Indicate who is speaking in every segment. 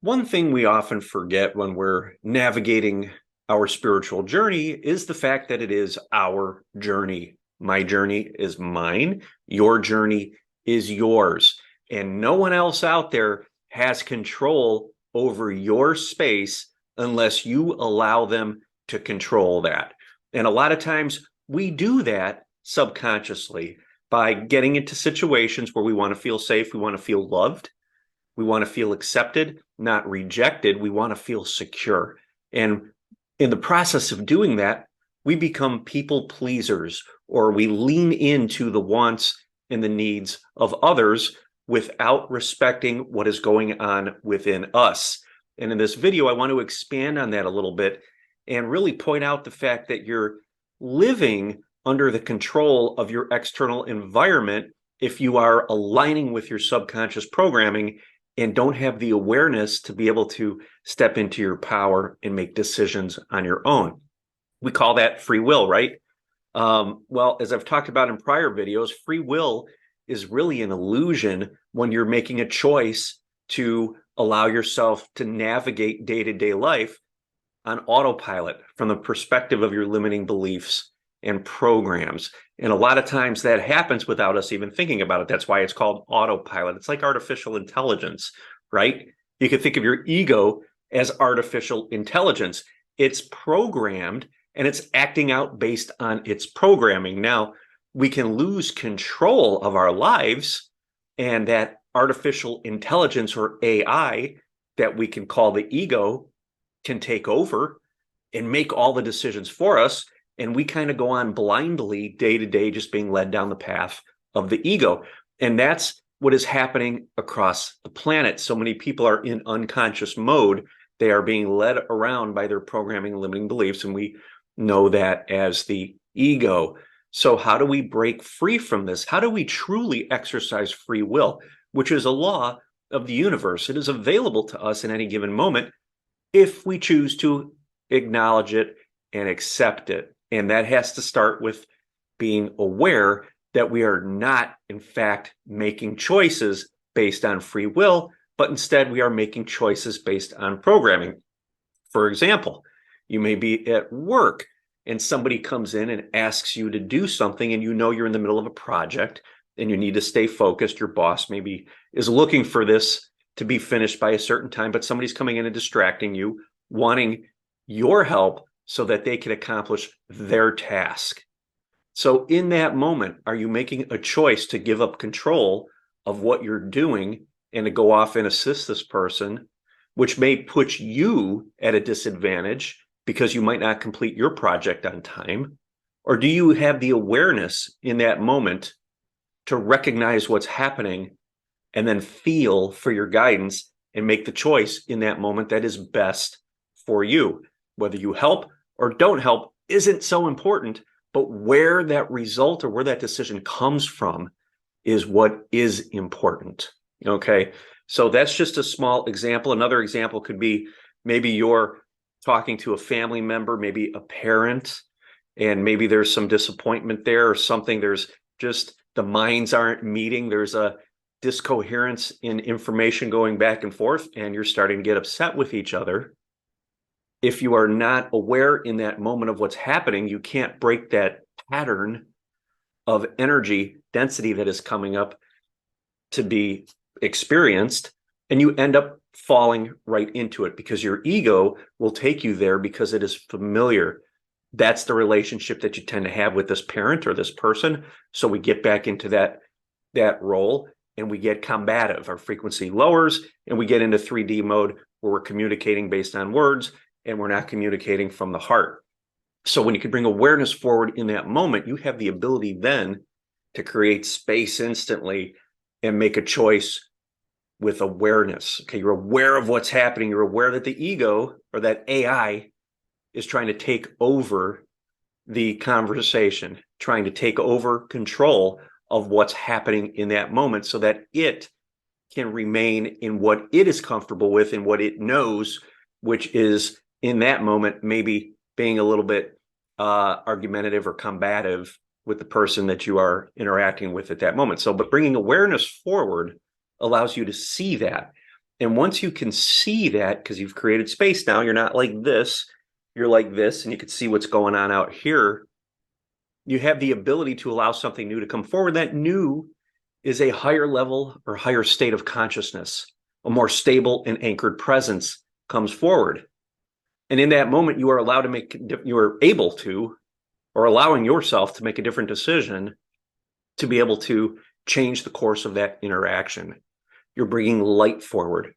Speaker 1: One thing we often forget when we're navigating our spiritual journey is the fact that it is our journey. My journey is mine. Your journey is yours. And no one else out there has control over your space unless you allow them to control that. And a lot of times we do that subconsciously by getting into situations where we want to feel safe, we want to feel loved, we want to feel accepted, not rejected. We want to feel secure. And in the process of doing that, we become people pleasers, or we lean into the wants and the needs of others without respecting what is going on within us. And in this video, I want to expand on that a little bit and really point out the fact that you're living under the control of your external environment if you are aligning with your subconscious programming and don't have the awareness to be able to step into your power and make decisions on your own. We call that free will, right? Well, as I've talked about in prior videos, free will is really an illusion when you're making a choice to allow yourself to navigate day-to-day life on autopilot from the perspective of your limiting beliefs and programs. And a lot of times that happens without us even thinking about it. That's why it's called autopilot. It's like artificial intelligence, right? You could think of your ego as artificial intelligence. It's programmed and it's acting out based on its programming. Now, we can lose control of our lives, and that artificial intelligence, or AI, that we can call the ego, can take over and make all the decisions for us. And we kind of go on blindly day to day, just being led down the path of the ego. And that's what is happening across the planet. So many people are in unconscious mode. They are being led around by their programming and limiting beliefs. And we know that as the ego. So how do we break free from this? How do we truly exercise free will, which is a law of the universe? It is available to us in any given moment if we choose to acknowledge it and accept it. And that has to start with being aware that we are not, in fact, making choices based on free will, but instead we are making choices based on programming. For example, you may be at work and somebody comes in and asks you to do something, and you know you're in the middle of a project and you need to stay focused. Your boss maybe is looking for this to be finished by a certain time, but somebody's coming in and distracting you, wanting your help so that they can accomplish their task. So in that moment, are you making a choice to give up control of what you're doing and to go off and assist this person, which may put you at a disadvantage because you might not complete your project on time? Or do you have the awareness in that moment to recognize what's happening and then feel for your guidance and make the choice in that moment that is best for you? Whether you help or don't help isn't so important, but where that result or where that decision comes from is what is important. Okay, so that's just a small example. Another example could be maybe you're talking to a family member, maybe a parent, and maybe there's some disappointment there or something. There's just the minds aren't meeting. There's a discoherence in information going back and forth, and you're starting to get upset with each other. If you are not aware in that moment of what's happening, you can't break that pattern of energy density that is coming up to be experienced, and you end up falling right into it because your ego will take you there because it is familiar. That's the relationship that you tend to have with this parent or this person. So we get back into that role and we get combative. Our frequency lowers and we get into 3D mode where we're communicating based on words and we're not communicating from the heart. So when you can bring awareness forward in that moment, you have the ability then to create space instantly and make a choice with awareness. Okay, you're aware of what's happening. You're aware that the ego or that AI is trying to take over the conversation, trying to take over control of what's happening in that moment so that it can remain in what it is comfortable with and what it knows, which is in that moment maybe being a little bit argumentative or combative with the person that you are interacting with at that moment. So, but bringing awareness forward allows you to see that. And once you can see that, because you've created space now, you're not like this, you're like this, and you can see what's going on out here. You have the ability to allow something new to come forward. That new is a higher level or higher state of consciousness. A more stable and anchored presence comes forward. And in that moment, you are allowed to make, you are able to, or allowing yourself to make a different decision to be able to change the course of that interaction. You're bringing light forward.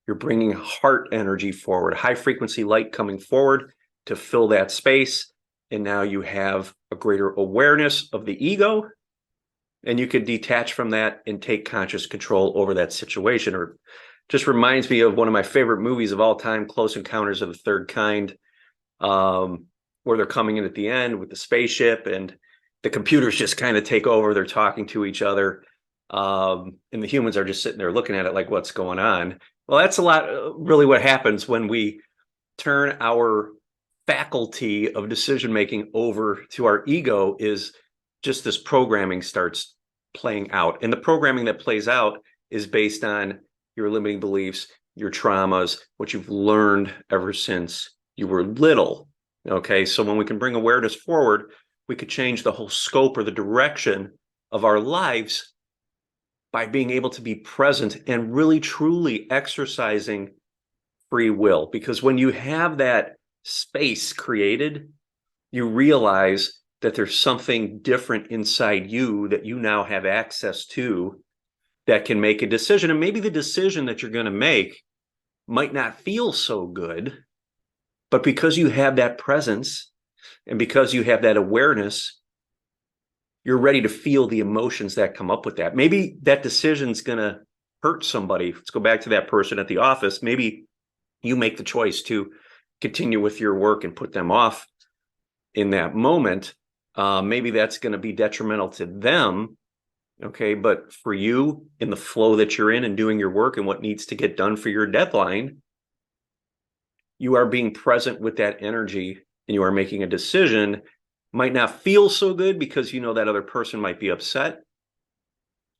Speaker 1: You're bringing heart energy forward, high frequency light coming forward to fill that space. And now you have a greater awareness of the ego, and you could detach from that and take conscious control over that situation. Or just reminds me of one of my favorite movies of all time, Close Encounters of the Third Kind, where they're coming in at the end with the spaceship and the computers just kind of take over. They're talking to each other. And the humans are just sitting there looking at it like, what's going on? Well, that's a lot, really what happens when we turn our faculty of decision making over to our ego. Is just this programming starts playing out. And the programming that plays out is based on your limiting beliefs, your traumas, what you've learned ever since you were little. Okay, so when we can bring awareness forward, we could change the whole scope or the direction of our lives by being able to be present and really truly exercising free will. Because when you have that space created, you realize that there's something different inside you that you now have access to that can make a decision. And maybe the decision that you're going to make might not feel so good, but because you have that presence and because you have that awareness, you're ready to feel the emotions that come up with that. Maybe that decision's going to hurt somebody. Let's go back to that person at the office. Maybe you make the choice to continue with your work and put them off in that moment. Maybe that's going to be detrimental to them. Okay, but for you, in the flow that you're in and doing your work and what needs to get done for your deadline, you are being present with that energy and you are making a decision. Might not feel so good because you know that other person might be upset,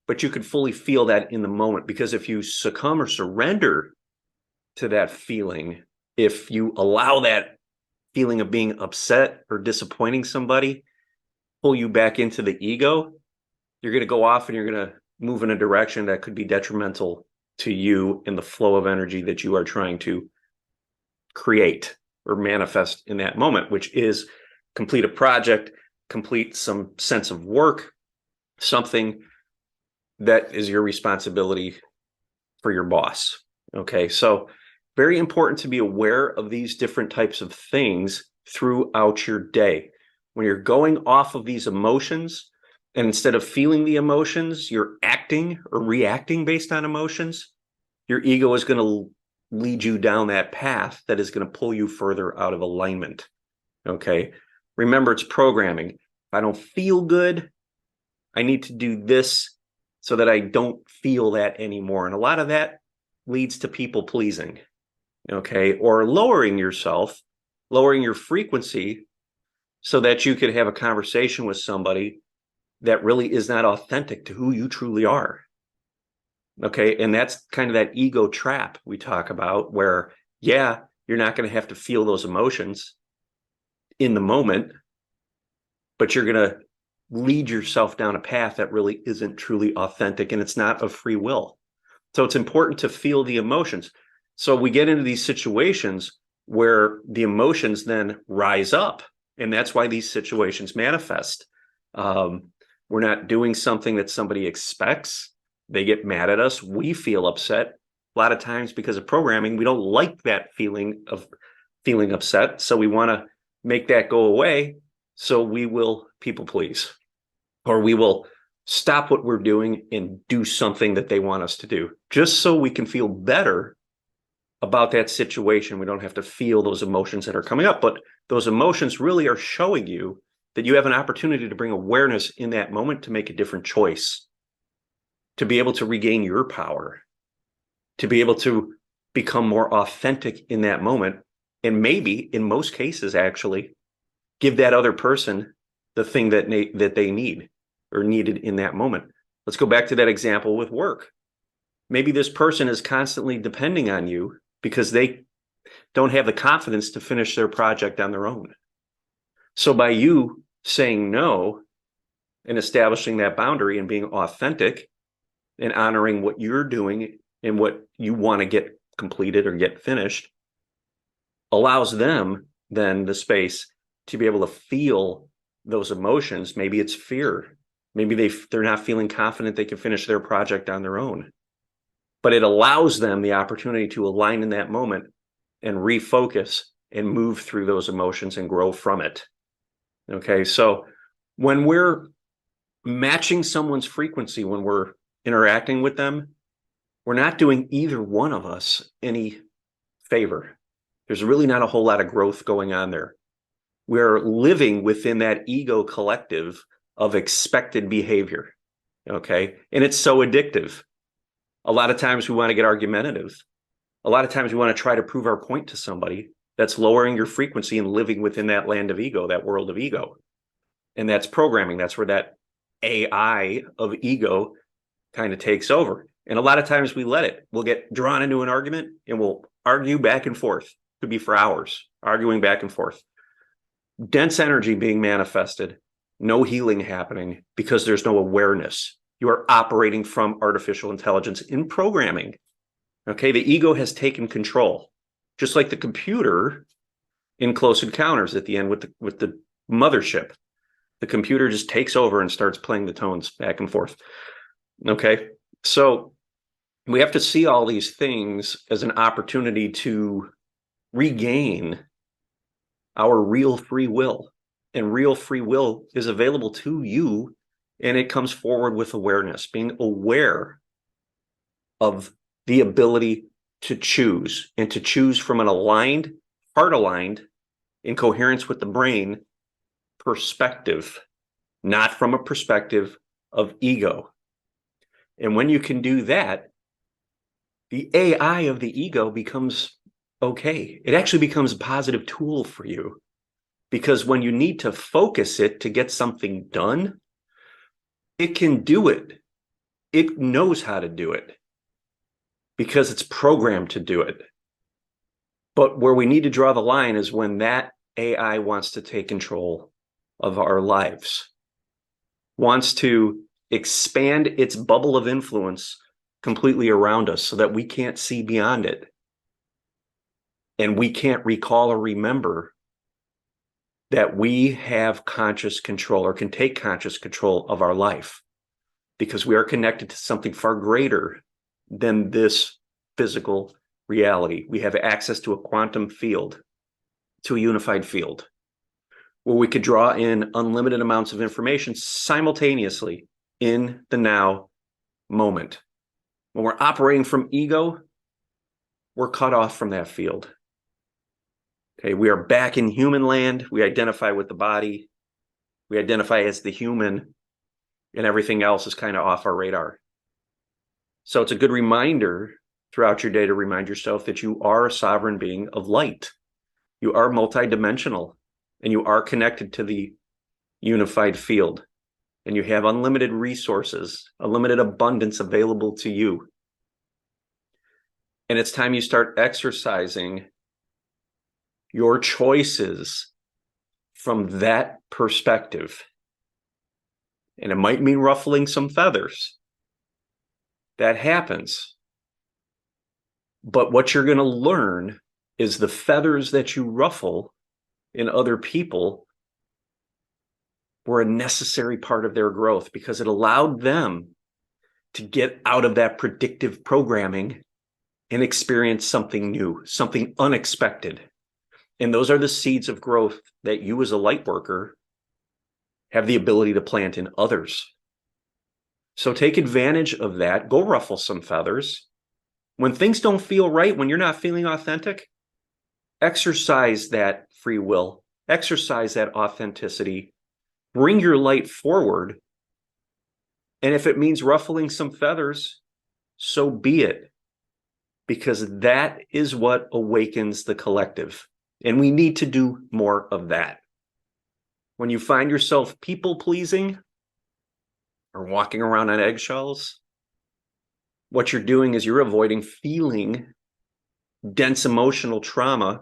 Speaker 1: but you could fully feel that in the moment. Because if you succumb or surrender to that feeling, if you allow that feeling of being upset or disappointing somebody pull you back into the ego, you're going to go off and you're going to move in a direction that could be detrimental to you in the flow of energy that you are trying to create or manifest in that moment, which is complete a project, complete some sense of work, something that is your responsibility for your boss. Okay, so very important to be aware of these different types of things throughout your day. When you're going off of these emotions, and instead of feeling the emotions, you're acting or reacting based on emotions, your ego is going to lead you down that path that is going to pull you further out of alignment. Okay, remember, it's programming. If I don't feel good, I need to do this so that I don't feel that anymore. And a lot of that leads to people pleasing, okay, or lowering yourself, lowering your frequency so that you could have a conversation with somebody that really is not authentic to who you truly are. Okay, and that's kind of that ego trap we talk about, where, yeah, you're not going to have to feel those emotions in the moment, but you're going to lead yourself down a path that really isn't truly authentic, and it's not of free will. So it's important to feel the emotions. So we get into these situations where the emotions then rise up, and that's why these situations manifest. We're not doing something that somebody expects. They get mad at us. We feel upset. A lot of times because of programming, we don't like that feeling of feeling upset. So we want to make that go away. So we will people please, or we will stop what we're doing and do something that they want us to do, just so we can feel better about that situation. We don't have to feel those emotions that are coming up, but those emotions really are showing you that you have an opportunity to bring awareness in that moment to make a different choice, to be able to regain your power, to be able to become more authentic in that moment. And maybe in most cases, actually give that other person the thing that they need or needed in that moment. Let's go back to that example with work. Maybe this person is constantly depending on you because they don't have the confidence to finish their project on their own. So by you saying no and establishing that boundary and being authentic and honoring what you're doing and what you want to get completed or get finished, allows them then the space to be able to feel those emotions. Maybe it's fear. Maybe they're not feeling confident they can finish their project on their own. But it allows them the opportunity to align in that moment and refocus and move through those emotions and grow from it. Okay, so when we're matching someone's frequency, when we're interacting with them, we're not doing either one of us any favor. There's really not a whole lot of growth going on there. We're living within that ego collective of expected behavior. Okay, and it's so addictive. A lot of times we want to get argumentative. A lot of times we want to try to prove our point to somebody. That's lowering your frequency and living within that land of ego, that world of ego. And that's programming. That's where that AI of ego kind of takes over. And a lot of times we let it. We'll get drawn into an argument and we'll argue back and forth. Could be for hours, arguing back and forth. Dense energy being manifested, no healing happening because there's no awareness. You are operating from artificial intelligence in programming. Okay, the ego has taken control, just like the computer in Close Encounters at the end with the mothership. The computer just takes over and starts playing the tones back and forth. Okay, so we have to see all these things as an opportunity to regain our real free will. And real free will is available to you, and it comes forward with awareness, being aware of the ability to choose, and to choose from an aligned, heart-aligned, in coherence with the brain perspective, not from a perspective of ego. And when you can do that, the AI of the ego becomes okay. It actually becomes a positive tool for you, because when you need to focus it to get something done, it can do it. It knows how to do it because it's programmed to do it. But where we need to draw the line is when that AI wants to take control of our lives, wants to expand its bubble of influence completely around us so that we can't see beyond it. And we can't recall or remember that we have conscious control or can take conscious control of our life, because we are connected to something far greater than this physical reality. We have access to a quantum field, to a unified field, where we could draw in unlimited amounts of information simultaneously in the now moment. When we're operating from ego, we're cut off from that field. Okay, we are back in human land. We identify with the body. We identify as the human, and everything else is kind of off our radar. So it's a good reminder throughout your day to remind yourself that you are a sovereign being of light. You are multidimensional, and you are connected to the unified field, and you have unlimited resources, unlimited abundance available to you. And it's time you start exercising your choices from that perspective. And it might mean ruffling some feathers. That happens. But what you're going to learn is the feathers that you ruffle in other people were a necessary part of their growth, because it allowed them to get out of that predictive programming and experience something new, something unexpected. And those are the seeds of growth that you as a light worker have the ability to plant in others. So take advantage of that. Go ruffle some feathers. When things don't feel right, when you're not feeling authentic, exercise that free will, exercise that authenticity, bring your light forward. And if it means ruffling some feathers, so be it, because that is what awakens the collective. And we need to do more of that. When you find yourself people pleasing or walking around on eggshells, what you're doing is you're avoiding feeling dense emotional trauma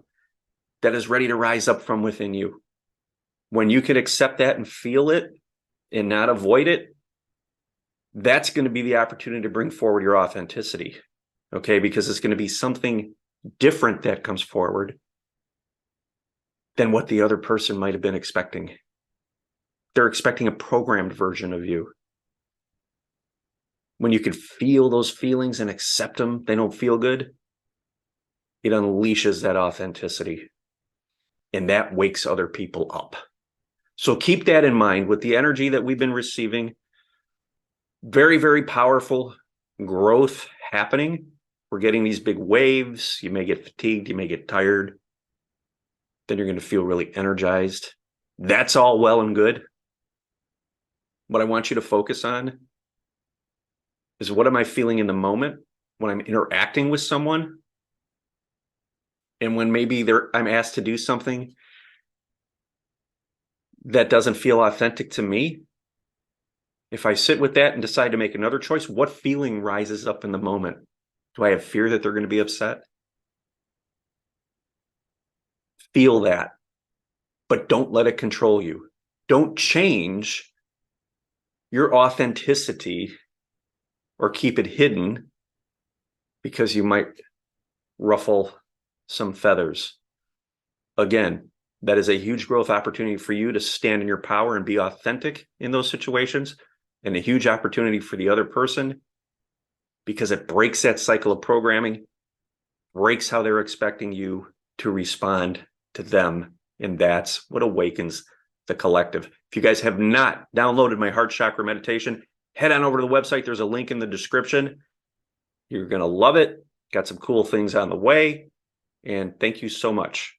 Speaker 1: that is ready to rise up from within you. When you can accept that and feel it and not avoid it, that's going to be the opportunity to bring forward your authenticity. Okay, because it's going to be something different that comes forward than what the other person might have been expecting. They're expecting a programmed version of you. When you can feel those feelings and accept them, they don't feel good, it unleashes that authenticity. And that wakes other people up. So keep that in mind with the energy that we've been receiving. Very, very powerful growth happening. We're getting these big waves. You may get fatigued. You may get tired. Then you're going to feel really energized. That's all well and good. What I want you to focus on is, what am I feeling in the moment when I'm interacting with someone? And when maybe I'm asked to do something that doesn't feel authentic to me, if I sit with that and decide to make another choice, what feeling rises up in the moment? Do I have fear that they're going to be upset? Feel that, but don't let it control you. Don't change your authenticity or keep it hidden because you might ruffle some feathers. Again, that is a huge growth opportunity for you to stand in your power and be authentic in those situations, and a huge opportunity for the other person because it breaks that cycle of programming, breaks how they're expecting you to respond to them. And that's what awakens the collective. If you guys have not downloaded my heart chakra meditation, head on over to the website. There's a link in the description. You're going to love it. Got some cool things on the way. And thank you so much.